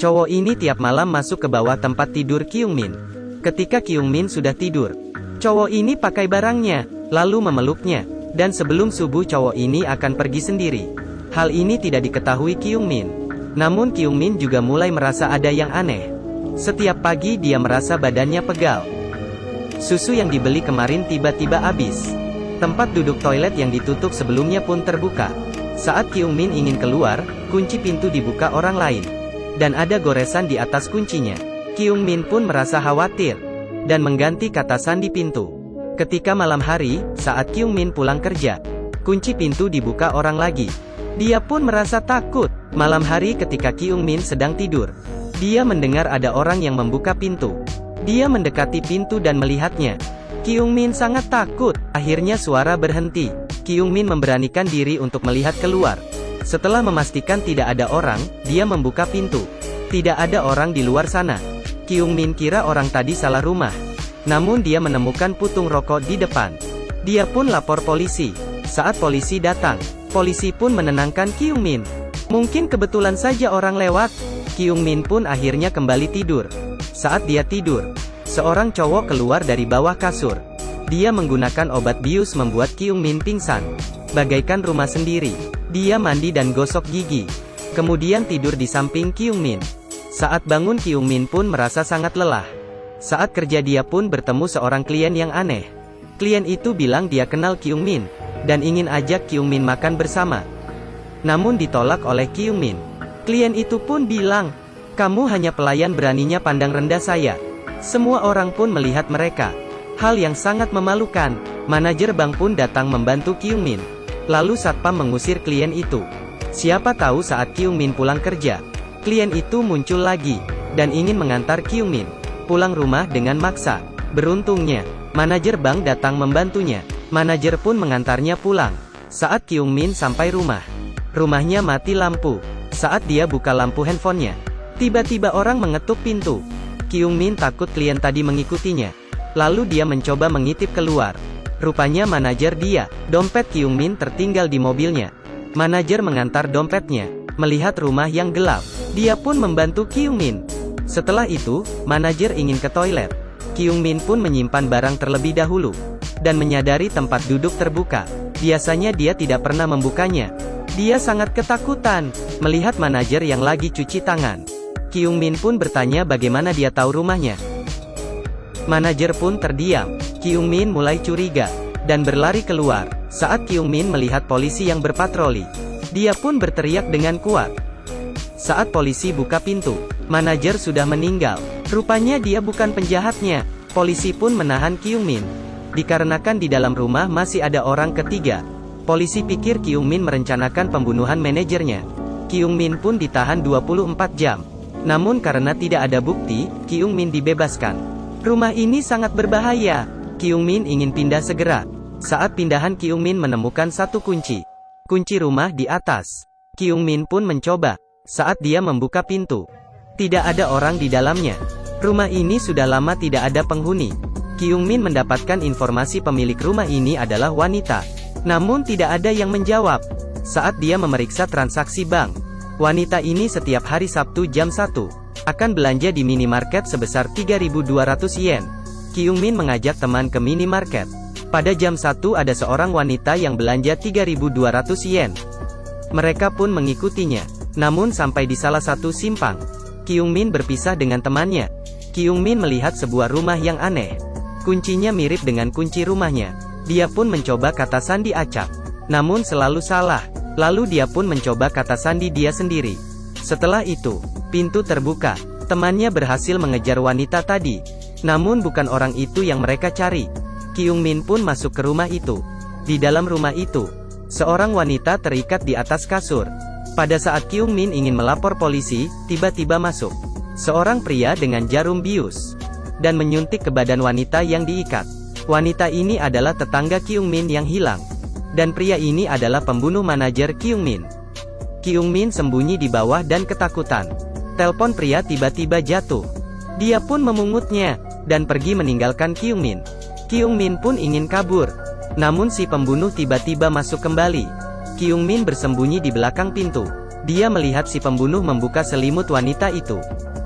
Cowok ini tiap malam masuk ke bawah tempat tidur Kyung Min. Ketika Kyung Min sudah tidur, cowok ini pakai barangnya, lalu memeluknya, dan sebelum subuh cowok ini akan pergi sendiri. Hal ini tidak diketahui Kyung Min. Namun Kyung Min juga mulai merasa ada yang aneh. Setiap pagi dia merasa badannya pegal. Susu yang dibeli kemarin tiba-tiba habis. Tempat duduk toilet yang ditutup sebelumnya pun terbuka. Saat Kyung Min ingin keluar, kunci pintu dibuka orang lain. Dan ada goresan di atas kuncinya. Kyung Min pun merasa khawatir. Dan mengganti kata sandi pintu. Ketika malam hari, saat Kyung Min pulang kerja, kunci pintu dibuka orang lagi. Dia pun merasa takut. Malam hari ketika Kyung Min sedang tidur, dia mendengar ada orang yang membuka pintu. Dia mendekati pintu dan melihatnya. Kyung Min sangat takut. Akhirnya suara berhenti. Kyung Min memberanikan diri untuk melihat keluar. Setelah memastikan tidak ada orang, dia membuka pintu. Tidak ada orang di luar sana. Kyung Min kira orang tadi salah rumah. Namun dia menemukan putung rokok di depan. Dia pun lapor polisi. Saat polisi datang, polisi pun menenangkan Kyung Min. Mungkin kebetulan saja orang lewat. Kyung Min pun akhirnya kembali tidur. Saat dia tidur, seorang cowok keluar dari bawah kasur. Dia menggunakan obat bius membuat Kyung Min pingsan. Bagaikan rumah sendiri. Dia mandi dan gosok gigi. Kemudian tidur di samping Kyung Min. Saat bangun Kyung Min pun merasa sangat lelah. Saat kerja dia pun bertemu seorang klien yang aneh. Klien itu bilang dia kenal Kyung Min, dan ingin ajak Kyung Min makan bersama. Namun ditolak oleh Kyung Min. Klien itu pun bilang, "Kamu hanya pelayan, beraninya pandang rendah saya." Semua orang pun melihat mereka. Hal yang sangat memalukan. Manajer bank pun datang membantu Kyung Min. Lalu satpam mengusir klien itu. Siapa tahu saat Kyung Min pulang kerja, klien itu muncul lagi, dan ingin mengantar Kyung Min pulang rumah dengan maksa. Beruntungnya, manajer bank datang membantunya. Manajer pun mengantarnya pulang. Saat Kyung Min sampai rumah, rumahnya mati lampu. Saat dia buka lampu handphonenya, tiba-tiba orang mengetuk pintu. Kyung Min takut klien tadi mengikutinya. Lalu dia mencoba mengintip keluar. Rupanya manajer dia. Dompet Kyung Min tertinggal di mobilnya. Manajer mengantar dompetnya. Melihat rumah yang gelap, dia pun membantu Kyung Min. Setelah itu, manajer ingin ke toilet. Kyung Min pun menyimpan barang terlebih dahulu. Dan menyadari tempat duduk terbuka. Biasanya dia tidak pernah membukanya. Dia sangat ketakutan melihat manajer yang lagi cuci tangan. Kyung Min pun bertanya bagaimana dia tahu rumahnya. Manajer pun terdiam. Kyung Min mulai curiga dan berlari keluar. Saat Kyung Min melihat polisi yang berpatroli, dia pun berteriak dengan kuat. Saat polisi buka pintu, manajer sudah meninggal. Rupanya dia bukan penjahatnya. Polisi pun menahan Kyung Min dikarenakan di dalam rumah masih ada orang ketiga. Polisi pikir Kyung Min merencanakan pembunuhan manajernya. Kyung Min pun ditahan 24 jam. Namun karena tidak ada bukti, Kyung Min dibebaskan. Rumah ini sangat berbahaya. Kyung Min ingin pindah segera. Saat pindahan Kyung Min menemukan satu kunci. Kunci rumah di atas. Kyung Min pun mencoba. Saat dia membuka pintu, tidak ada orang di dalamnya. Rumah ini sudah lama tidak ada penghuni. Kyung Min mendapatkan informasi pemilik rumah ini adalah wanita. Namun tidak ada yang menjawab. Saat dia memeriksa transaksi bank, wanita ini setiap hari Sabtu jam 1, akan belanja di minimarket sebesar 3.200 yen. Kyung Min mengajak teman ke minimarket. Pada jam 1 ada seorang wanita yang belanja 3.200 yen. Mereka pun mengikutinya. Namun sampai di salah satu simpang, Kyung Min berpisah dengan temannya. Kyung Min melihat sebuah rumah yang aneh. Kuncinya mirip dengan kunci rumahnya. Dia pun mencoba kata sandi acak. Namun selalu salah. Lalu dia pun mencoba kata sandi dia sendiri. Setelah itu, pintu terbuka. Temannya berhasil mengejar wanita tadi. Namun bukan orang itu yang mereka cari. Kyung Min pun masuk ke rumah itu. Di dalam rumah itu, seorang wanita terikat di atas kasur. Pada saat Kyung Min ingin melapor polisi, tiba-tiba masuk seorang pria dengan jarum bius dan menyuntik ke badan wanita yang diikat. Wanita ini adalah tetangga Kyung Min yang hilang. Dan pria ini adalah pembunuh manajer Kyung Min. Kyung Min sembunyi di bawah dan ketakutan. Telepon pria tiba-tiba jatuh. Dia pun memungutnya, dan pergi meninggalkan Kyung Min. Kyung Min pun ingin kabur. Namun si pembunuh tiba-tiba masuk kembali. Kyung Min bersembunyi di belakang pintu. Dia melihat si pembunuh membuka selimut wanita itu.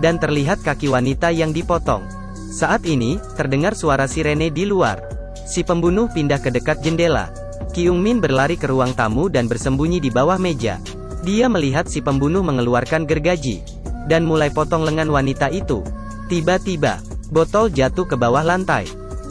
Dan terlihat kaki wanita yang dipotong. Saat ini, terdengar suara sirene di luar. Si pembunuh pindah ke dekat jendela. Kyung Min berlari ke ruang tamu dan bersembunyi di bawah meja. Dia melihat si pembunuh mengeluarkan gergaji. Dan mulai potong lengan wanita itu. Tiba-tiba, botol jatuh ke bawah lantai.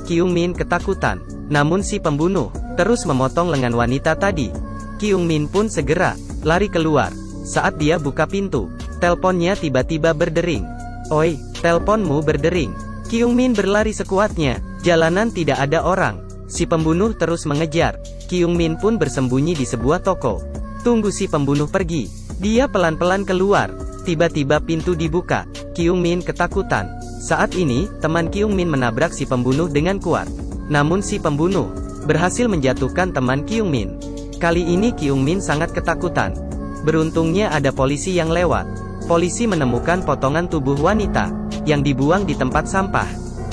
Kyung Min ketakutan. Namun si pembunuh terus memotong lengan wanita tadi. Kyung Min pun segera lari keluar. Saat dia buka pintu, teleponnya tiba-tiba berdering. "Oi, teleponmu berdering." Kyung Min berlari sekuatnya. Jalanan tidak ada orang. Si pembunuh terus mengejar. Kyung Min pun bersembunyi di sebuah toko. Tunggu si pembunuh pergi. Dia pelan-pelan keluar. Tiba-tiba pintu dibuka. Kyung Min ketakutan. Saat ini, teman Kyung Min menabrak si pembunuh dengan kuat. Namun si pembunuh berhasil menjatuhkan teman Kyung Min. Kali ini Kyung Min sangat ketakutan. Beruntungnya ada polisi yang lewat. Polisi menemukan potongan tubuh wanita yang dibuang di tempat sampah.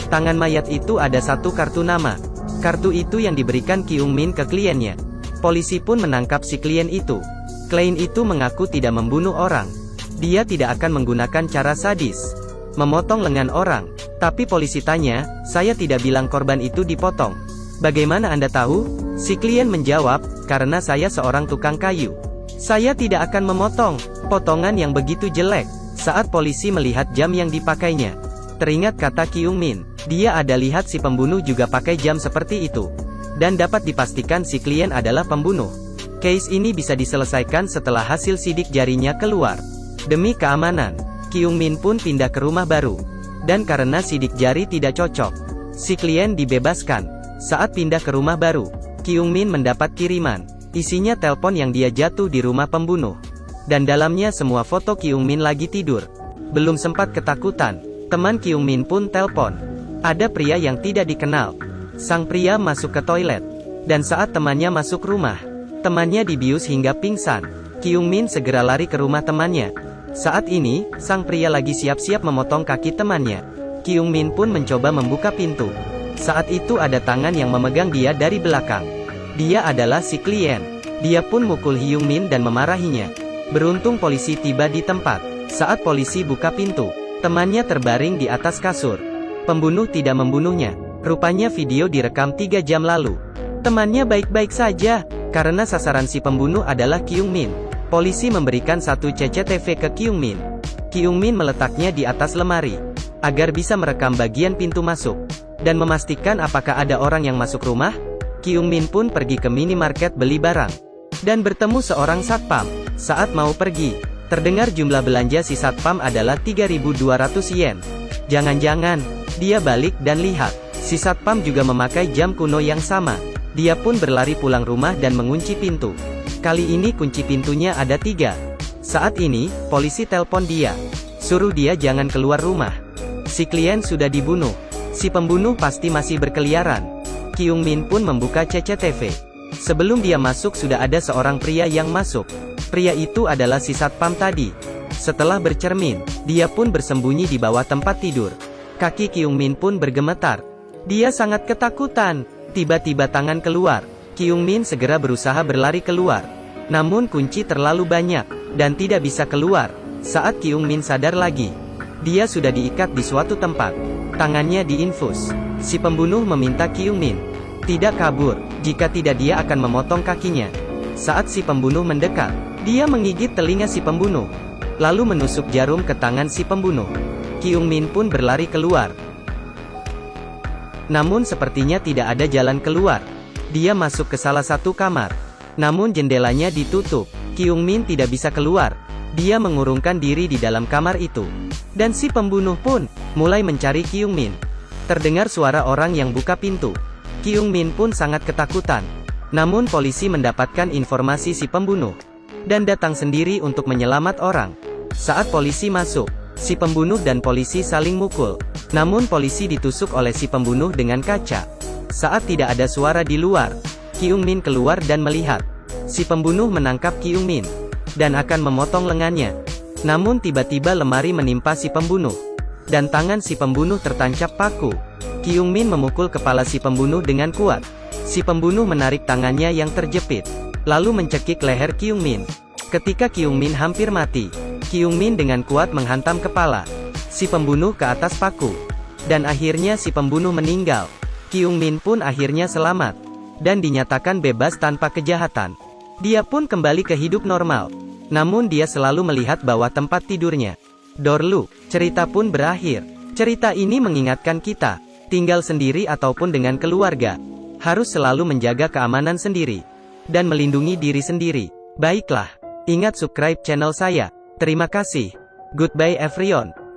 Tangan mayat itu ada satu kartu nama. Kartu itu yang diberikan Kyung Min ke kliennya. Polisi pun menangkap si klien itu. Klien itu mengaku tidak membunuh orang. Dia tidak akan menggunakan cara sadis, memotong lengan orang. Tapi polisi tanya, "Saya tidak bilang korban itu dipotong. Bagaimana Anda tahu?" Si klien menjawab, "Karena saya seorang tukang kayu. Saya tidak akan memotong potongan yang begitu jelek." Saat polisi melihat jam yang dipakainya, teringat kata Kyung Min. Dia ada lihat si pembunuh juga pakai jam seperti itu. Dan dapat dipastikan si klien adalah pembunuh. Case ini bisa diselesaikan setelah hasil sidik jarinya keluar. Demi keamanan, Kyung Min pun pindah ke rumah baru. Dan karena sidik jari tidak cocok, si klien dibebaskan. Saat pindah ke rumah baru, Kyung Min mendapat kiriman. Isinya telepon yang dia jatuh di rumah pembunuh. Dan dalamnya semua foto Kyung Min lagi tidur. Belum sempat ketakutan, teman Kyung Min pun telepon. Ada pria yang tidak dikenal. Sang pria masuk ke toilet. Dan saat temannya masuk rumah, temannya dibius hingga pingsan. Kyung Min segera lari ke rumah temannya. Saat ini, sang pria lagi siap-siap memotong kaki temannya. Kyung Min pun mencoba membuka pintu. Saat itu ada tangan yang memegang dia dari belakang. Dia adalah si klien. Dia pun mukul Kyung Min dan memarahinya. Beruntung polisi tiba di tempat. Saat polisi buka pintu, temannya terbaring di atas kasur. Pembunuh tidak membunuhnya. Rupanya video direkam 3 jam lalu. Temannya baik-baik saja, karena sasaran si pembunuh adalah Kyung Min. Polisi memberikan satu CCTV ke Kyung Min. Kyung Min meletaknya di atas lemari, agar bisa merekam bagian pintu masuk, dan memastikan apakah ada orang yang masuk rumah. Kyung Min pun pergi ke minimarket beli barang, dan bertemu seorang satpam. Saat mau pergi, terdengar jumlah belanja si satpam adalah 3.200 yen. Jangan-jangan, dia balik dan lihat, si satpam juga memakai jam kuno yang sama. Dia pun berlari pulang rumah dan mengunci pintu. Kali ini kunci pintunya ada 3. Saat ini, polisi telepon dia. Suruh dia jangan keluar rumah. Si klien sudah dibunuh. Si pembunuh pasti masih berkeliaran. Kyung Min pun membuka CCTV. Sebelum dia masuk sudah ada seorang pria yang masuk. Pria itu adalah si satpam tadi. Setelah bercermin, dia pun bersembunyi di bawah tempat tidur. Kaki Kyung Min pun bergemetar. Dia sangat ketakutan. Tiba-tiba tangan keluar. Kyung Min segera berusaha berlari keluar. Namun kunci terlalu banyak, dan tidak bisa keluar. Saat Kyung Min sadar lagi, dia sudah diikat di suatu tempat. Tangannya diinfus. Si pembunuh meminta Kyung Min tidak kabur, jika tidak dia akan memotong kakinya. Saat si pembunuh mendekat, dia menggigit telinga si pembunuh, lalu menusuk jarum ke tangan si pembunuh. Kyung Min pun berlari keluar. Namun sepertinya tidak ada jalan keluar. Dia masuk ke salah satu kamar. Namun jendelanya ditutup. Kyung Min tidak bisa keluar. Dia mengurungkan diri di dalam kamar itu. Dan si pembunuh pun mulai mencari Kyung Min. Terdengar suara orang yang buka pintu. Kyung Min pun sangat ketakutan. Namun polisi mendapatkan informasi si pembunuh dan datang sendiri untuk menyelamat orang. Saat polisi masuk, si pembunuh dan polisi saling mukul. Namun polisi ditusuk oleh si pembunuh dengan kaca. Saat tidak ada suara di luar, Kyung Min keluar dan melihat si pembunuh menangkap Kyung Min dan akan memotong lengannya. Namun tiba-tiba lemari menimpa si pembunuh, dan tangan si pembunuh tertancap paku. Kyung Min memukul kepala si pembunuh dengan kuat. Si pembunuh menarik tangannya yang terjepit, lalu mencekik leher Kyung Min. Ketika Kyungmin hampir mati, Kyungmin dengan kuat menghantam kepala si pembunuh ke atas paku. Dan akhirnya si pembunuh meninggal. Kyungmin pun akhirnya selamat dan dinyatakan bebas tanpa kejahatan. Dia pun kembali ke hidup normal. Namun dia selalu melihat bahwa tempat tidurnya. Dorlu, cerita pun berakhir. Cerita ini mengingatkan kita, tinggal sendiri ataupun dengan keluarga, harus selalu menjaga keamanan sendiri dan melindungi diri sendiri. Baiklah, ingat subscribe channel saya. Terima kasih. Goodbye everyone.